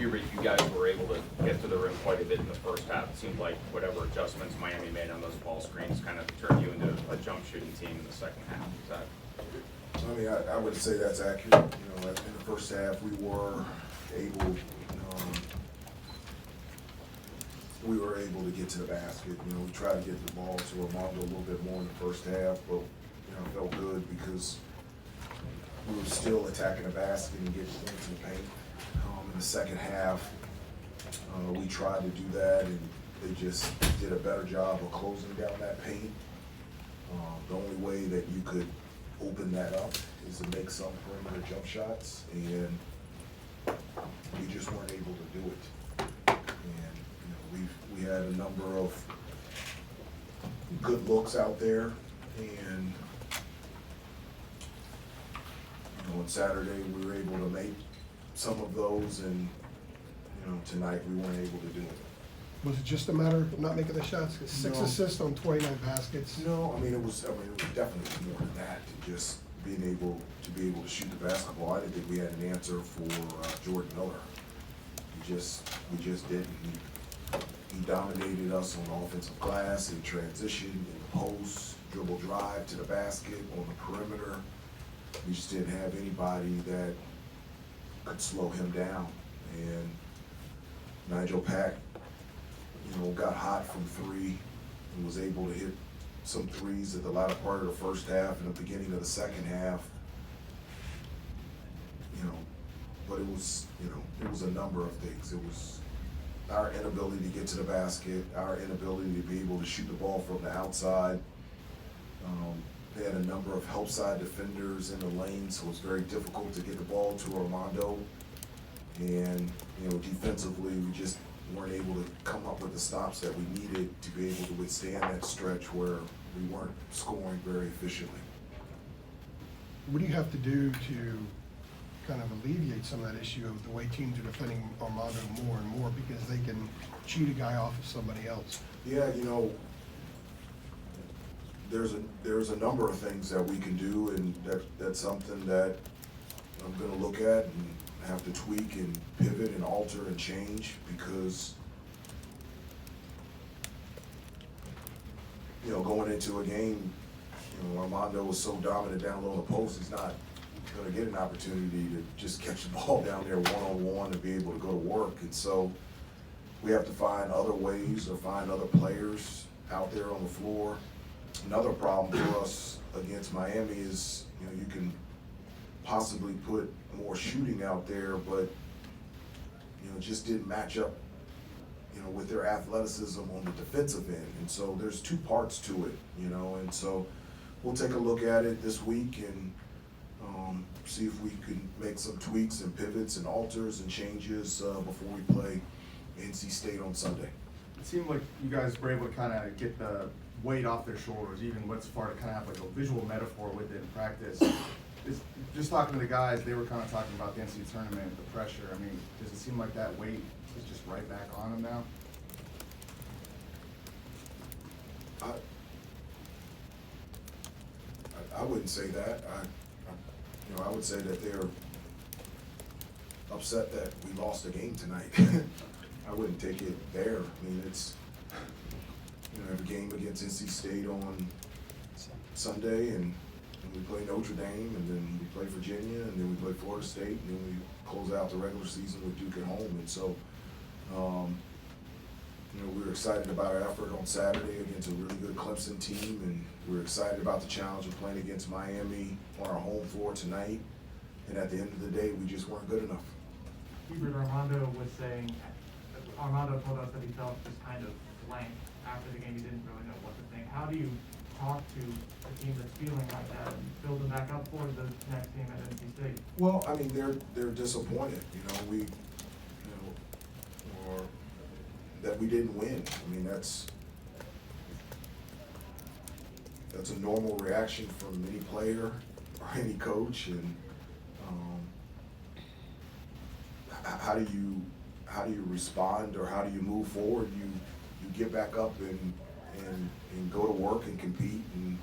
Hubert, you guys were able to get to the rim quite a bit in the first half. It seemed like whatever adjustments Miami made on those ball screens kind of turned you into a jump shooting team in the second half. Is that? I mean, I would say that's accurate. You know, in the first half, we were able to get to the basket. You know, we tried to get the ball to Armando a little bit more in the first half, but, you know, it felt good because we were still attacking the basket and getting into the paint. In the second half, we tried to do that, and they just did a better job of closing down that paint. The only way that you could open that up is to make some perimeter jump shots, and we just weren't able to do it. And you know, we had a number of good looks out there, and you know, on Saturday we were able to make some of those, and you know, tonight we weren't able to do it. Was it just a matter of not making the shots? 'Cause six No. assists on 29 baskets. No, I mean it was definitely more than that. To just being able to shoot the basketball. I didn't think we had an answer for Jordan Miller. We just didn't. He dominated us on offensive glass, in transition, in the post, dribble drive to the basket, on the perimeter. We just didn't have anybody that could slow him down. And Nigel Pack, you know, got hot from three and was able to hit some threes at the latter part of the first half and the beginning of the second half. You know, but it was a number of things. It was our inability to get to the basket, our inability to be able to shoot the ball from the outside. They had a number of help side defenders in the lane, so it was very difficult to get the ball to Armando. And, you know, defensively, we just weren't able to come up with the stops that we needed to be able to withstand that stretch where we weren't scoring very efficiently. What do you have to do to kind of alleviate some of that issue of the way teams are defending Armando more and more because they can cheat a guy off of somebody else? Yeah, you know, there's a number of things that we can do, and that's something that I'm going to look at and have to tweak and pivot and alter and change, because you know, going into a game, you know, Armando was so dominant down low in the post, he's not going to get an opportunity to just catch the ball down there one-on-one and be able to go to work. And so we have to find other ways or find other players out there on the floor. Another problem for us against Miami is, you know, you can possibly put more shooting out there, but you know, it just didn't match up, you know, with their athleticism on the defensive end. And so there's two parts to it, you know, and so we'll take a look at it this week and see if we can make some tweaks and pivots and alters and changes before we play NC State on Sunday. It seemed like you guys were able to kind of get the weight off their shoulders, even went so far to kind of have like a visual metaphor with it in practice. Just talking to the guys, they were kind of talking about the NCAA tournament, the pressure. I mean, does it seem like that weight is just right back on them now? I wouldn't say that. I would say that they're upset that we lost the game tonight. I wouldn't take it there. I mean, it's, you know, every game against NC State on Sunday, and we play Notre Dame, and then we play Virginia, and then we play Florida State, and then we close out the regular season with Duke at home. And so, you know, we were excited about our effort on Saturday against a really good Clemson team, and we were excited about the challenge of playing against Miami on our home floor tonight. And at the end of the day, we just weren't good enough. Hubert, Armando was saying, Armando told us that he felt just kind of blank after the game. He didn't really know what to think. How do you talk to a team that's feeling like that and build them back up for the next game at NC State? Well, I mean, they're disappointed. You know, or that we didn't win. I mean, that's a normal reaction from any player or any coach. And how do you respond, or how do you move forward? You get back up and go to work and compete and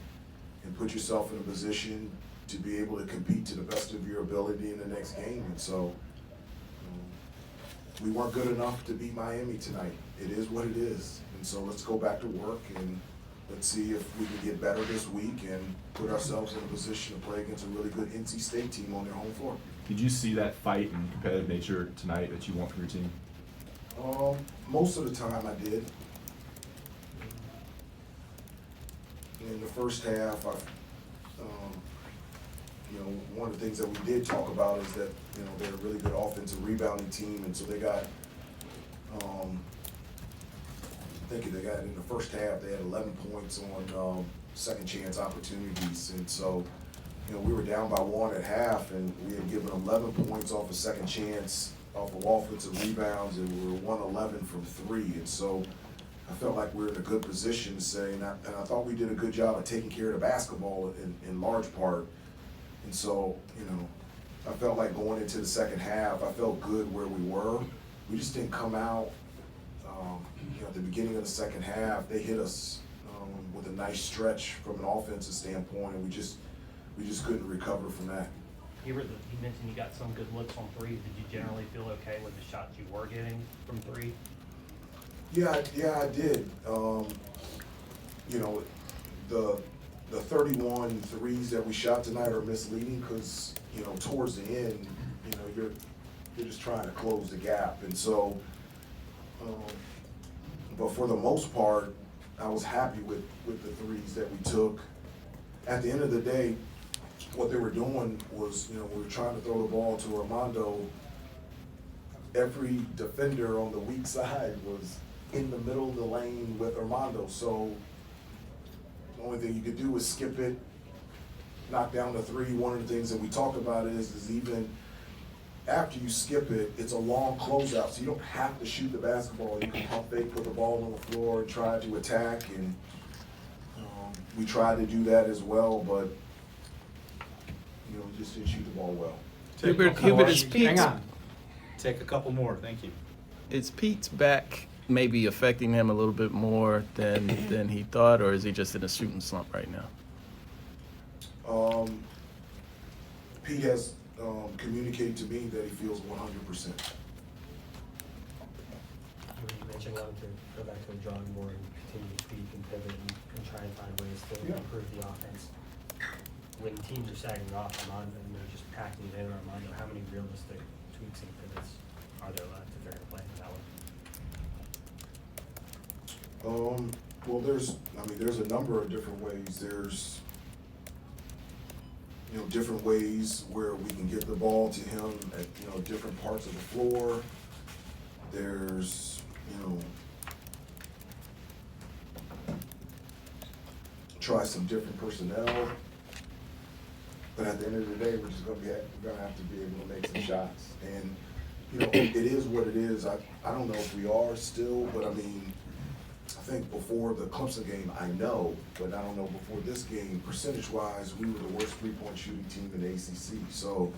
put yourself in a position to be able to compete to the best of your ability in the next game. And so we weren't good enough to beat Miami tonight. It is what it is. And so let's go back to work and let's see if we can get better this week and put ourselves in a position to play against a really good NC State team on their home floor. Did you see that fight and competitive nature tonight that you want from your team? Most of the time I did. In the first half, one of the things that we did talk about is that, they're a really good offensive rebounding team, and so they got, I think they got in the first half, they had 11 points on second chance opportunities, and so, we were down by 1 at half, and we had given 11 points off a second chance, off of offensive rebounds, and we were 111 from 3, and so I felt like we were in a good position to say, and I thought we did a good job of taking care of the basketball in large part. And so, I felt like going into the second half, I felt good where we were. We just didn't come out, at the beginning of the second half, they hit us with a nice stretch from an offensive standpoint, and we just couldn't recover from that. Hubert, you mentioned you got some good looks on threes. Did you generally feel okay with the shots you were getting from three? Yeah, I did. The 31 threes that we shot tonight are misleading because, towards the end, you're just trying to close the gap. And so, but for the most part, I was happy with the threes that we took. At the end of the day, what they were doing was, we were trying to throw the ball to Armando. Every defender on the weak side was in the middle of the lane with Armando. So the only thing you could do was skip it, knock down the three. One of the things that we talked about is even after you skip it, it's a long closeout, so you don't have to shoot the basketball. You can pump fake, put the ball on the floor, and try to attack. And we tried to do that as well, but we just didn't shoot the ball well. Hubert, is Pete's, Hang on. Take a couple more, thank you. is Pete's back maybe affecting him a little bit more than he thought, or is he just in a shooting slump right now? Pete has communicated to me that he feels 100%. You mentioned wanting to go back to the drawing board and continue to tweak and pivot and try and find ways to improve the offense. When teams are sagging off Armando and they're just packing it in Armando, how many realistic tweaks and pivots are there left if they're going to play in that way? Well, there's a number of different ways. There's different ways where we can get the ball to him at different parts of the floor. There's try some different personnel. But at the end of the day, we're gonna have to be able to make some shots. And it is what it is. I don't know if we are still, but I think before the Clemson game, I know, but I don't know before this game, percentage-wise, we were the worst three-point shooting team in the ACC. So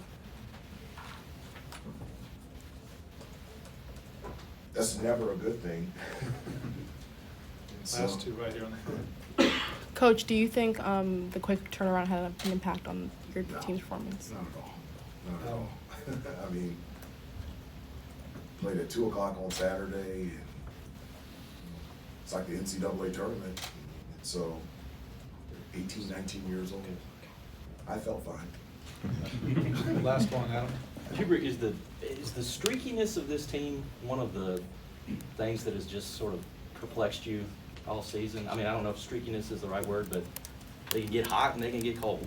that's never a good thing. Last two right here on the front. Coach, do you think the quick turnaround had an impact on your team's performance? Not at all. Not at all. Played at 2 o'clock on Saturday. And it's like the NCAA tournament. So, 18, 19 years old. I felt fine. Last one, Adam. Hubert, is the streakiness of this team one of the things that has just sort of perplexed you all season? I mean, I don't know if streakiness is the right word, but they can get hot and they can get cold.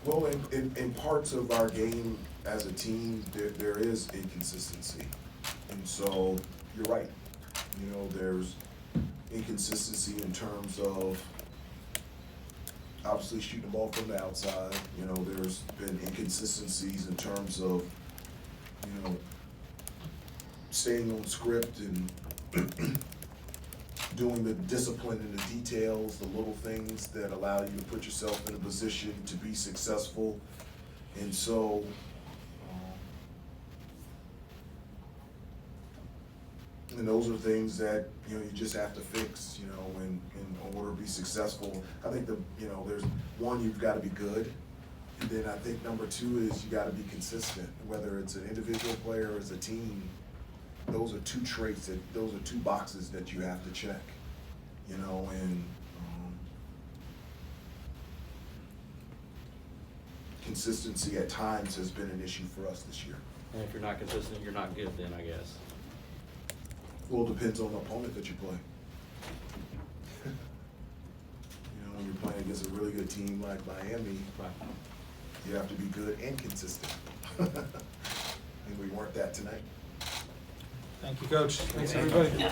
Well, in parts of our game as a team, there is inconsistency. And so, you're right. There's inconsistency in terms of obviously shooting the ball from the outside. There's been inconsistencies in terms of, staying on script and doing the discipline and the details, the little things that allow you to put yourself in a position to be successful. And so, and those are things that, you just have to fix, in order to be successful. I think there's one, you've got to be good. then I think number two is you gotta be consistent, whether it's an individual player or as a team. Those are two traits those are two boxes that you have to check, you know, and, consistency at times has been an issue for us this year. And if you're not consistent, you're not good then, I guess. Well, it depends on the opponent that you play. You know, when you're playing against a really good team like Miami, Right. you have to be good and consistent. And we weren't that tonight. Thank you, Coach. Thanks, everybody.